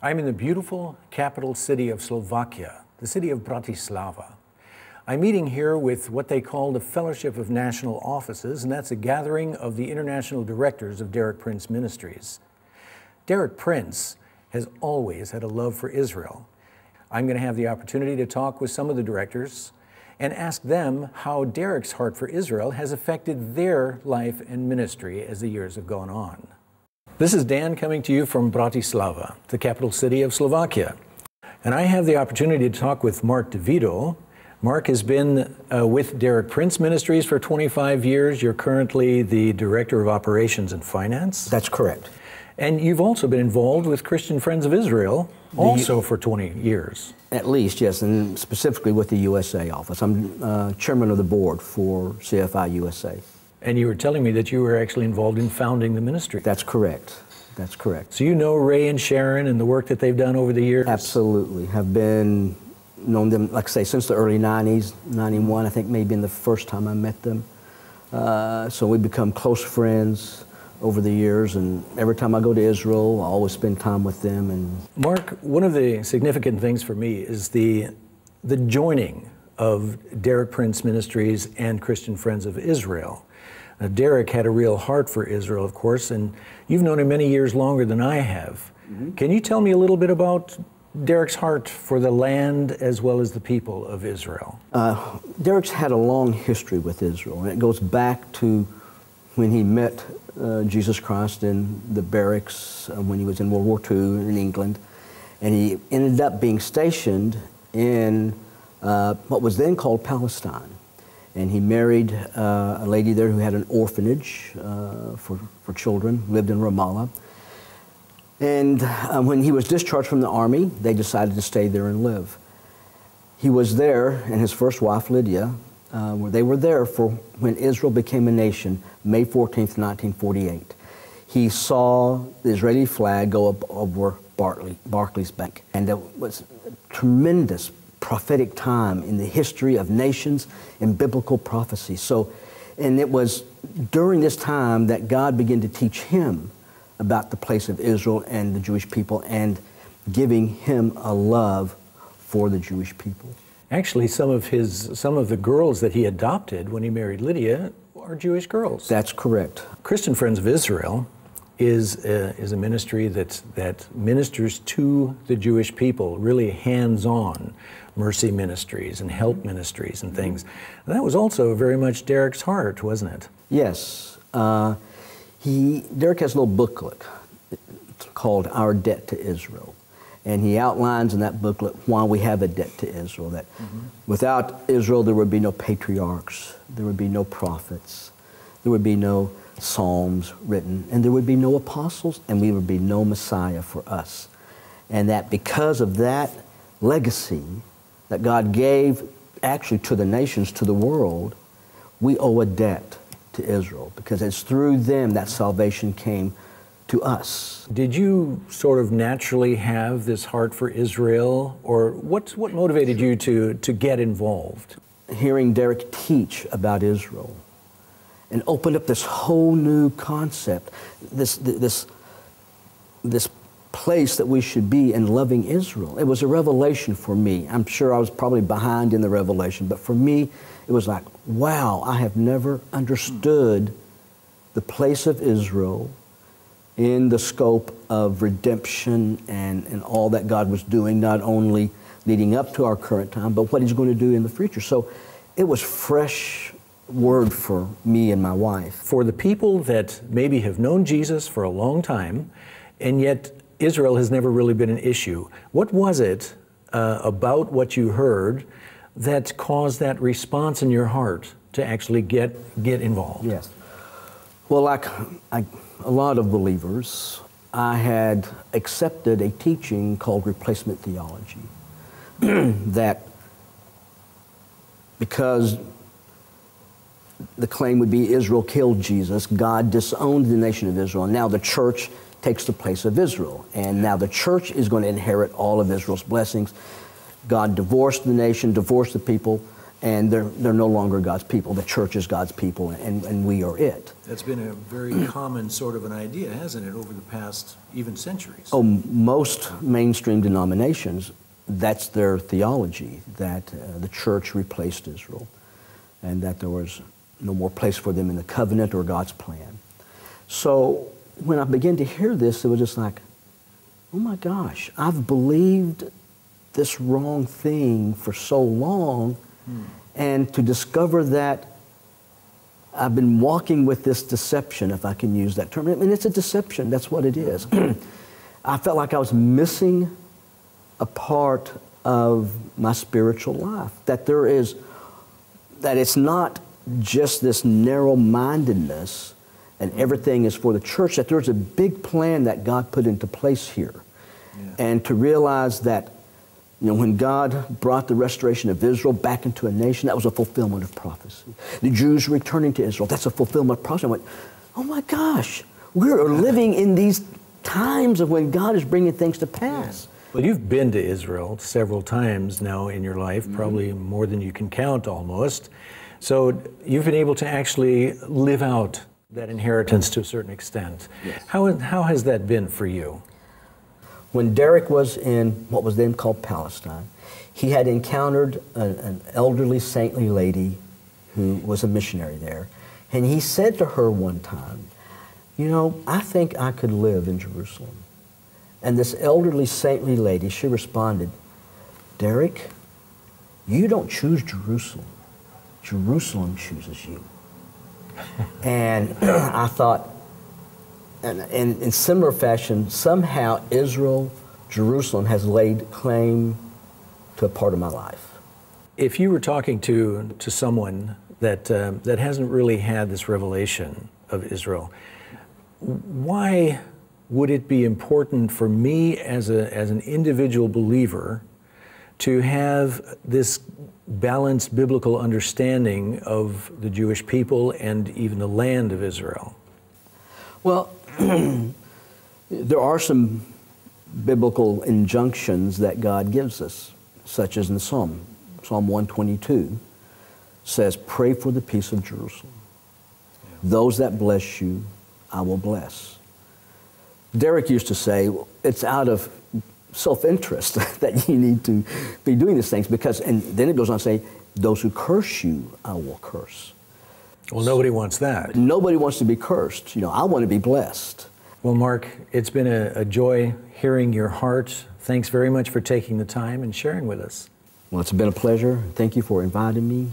I'm in the beautiful capital city of Slovakia, the city of Bratislava. I'm meeting here with what they call the Fellowship of National Offices, and that's a gathering of the international directors of Derek Prince Ministries. Derek Prince has always had a love for Israel. I'm going to have the opportunity to talk with some of the directors and ask them how Derek's heart for Israel has affected their life and ministry as the years have gone on. This is Dan coming to you from Bratislava, the capital city of Slovakia. And I have the opportunity to talk with Mark Devito. Mark has been with Derek Prince Ministries for 25 years. You're currently the Director of Operations and Finance. That's correct. And you've also been involved with Christian Friends of Israel, also for 20 years. At least, yes, and specifically with the USA office. I'm chairman of the board for CFI USA. And you were telling me that you were actually involved in founding the ministry. That's correct. That's correct. So you know Ray and Sharon and the work that they've done over the years? Absolutely. Have known them, like I say, since the early 90s, 91, I think may have been the first time I met them. So we've become close friends over the years, and every time I go to Israel, I always spend time with them. And Mark, one of the significant things for me is the joining of Derek Prince Ministries and Christian Friends of Israel. Now, Derek had a real heart for Israel, of course, and you've known him many years longer than I have. Mm-hmm. Can you tell me a little bit about Derek's heart for the land as well as the people of Israel? Derek's had a long history with Israel, and it goes back to when he met Jesus Christ in the barracks when he was in World War II in England, and he ended up being stationed in what was then called Palestine. And he married a lady there who had an orphanage for children, lived in Ramallah. And when he was discharged from the army, they decided to stay there and live. He was there, and his first wife, Lydia, they were there for when Israel became a nation, May 14th, 1948. He saw the Israeli flag go up over Barclays Bank. And it was a tremendous prophetic time in the history of nations and biblical prophecy. And it was during this time that God began to teach him about the place of Israel and the Jewish people, and giving him a love for the Jewish people. Actually, some of the girls that he adopted when he married Lydia are Jewish girls. That's correct. Christian Friends of Israel is a ministry that ministers to the Jewish people, really hands-on mercy ministries and help ministries and things. And that was also very much Derek's heart, wasn't it? Yes. Derek has a little booklet called Our Debt to Israel. And he outlines in that booklet why we have a debt to Israel, that without Israel there would be no patriarchs, there would be no prophets, there would be no psalms written, and there would be no apostles, and there would be no Messiah for us. And that because of that legacy that God gave actually to the nations, to the world, we owe a debt to Israel, because it's through them that salvation came to us. Did you sort of naturally have this heart for Israel, or what motivated you to get involved? Hearing Derek teach about Israel and opened up this whole new concept, this place that we should be in loving Israel. It was a revelation for me. I'm sure I was probably behind in the revelation, but for me, it was like, wow, I have never understood the place of Israel in the scope of redemption and all that God was doing, not only leading up to our current time, but what He's going to do in the future. So it was fresh word for me and my wife. For the people that maybe have known Jesus for a long time, and yet Israel has never really been an issue, what was it about what you heard that caused that response in your heart to actually get involved? Yes. Well, like a lot of believers, I had accepted a teaching called replacement theology. That because the claim would be Israel killed Jesus, God disowned the nation of Israel, and now the church takes the place of Israel. And now the church is going to inherit all of Israel's blessings. God divorced the nation, divorced the people, and they're no longer God's people. The church is God's people, and we are it. That's been a very common sort of an idea, hasn't it, over the past even centuries? Oh, most mainstream denominations, that's their theology, that the church replaced Israel, and that there was no more place for them in the covenant or God's plan. So when I began to hear this, it was just like, oh my gosh, I've believed this wrong thing for so long, and to discover that I've been walking with this deception, if I can use that term. I mean, it's a deception, that's what it is. I felt like I was missing a part of my spiritual life, that it's not just this narrow-mindedness and everything is for the church, that there's a big plan that God put into place here. Yeah. And to realize that, you know, when God brought the restoration of Israel back into a nation, that was a fulfillment of prophecy. The Jews returning to Israel, that's a fulfillment of prophecy. I went, oh my gosh, we're living in these times of when God is bringing things to pass. Yeah. Well, you've been to Israel several times now in your life, probably more than you can count almost. So you've been able to actually live out that inheritance to a certain extent. Yes. How has that been for you? When Derek was in what was then called Palestine, he had encountered an elderly saintly lady who was a missionary there. And he said to her one time, you know, I think I could live in Jerusalem. And this elderly saintly lady, she responded, Derek, you don't choose Jerusalem. Jerusalem chooses you. And I thought, and in similar fashion, somehow Israel, Jerusalem has laid claim to a part of my life. If you were talking to someone that hasn't really had this revelation of Israel, why would it be important for me as an individual believer to have this balanced biblical understanding of the Jewish people and even the land of Israel? Well, there are some biblical injunctions that God gives us, such as in Psalm 122 says, pray for the peace of Jerusalem. Yeah. Those that bless you, I will bless. Derek used to say, it's out of self-interest that you need to be doing these things because, and then it goes on to say, those who curse you, I will curse. Well, nobody wants that. Nobody wants to be cursed. You know, I want to be blessed. Well, Mark, it's been a joy hearing your heart. Thanks very much for taking the time and sharing with us. Well, it's been a pleasure. Thank you for inviting me.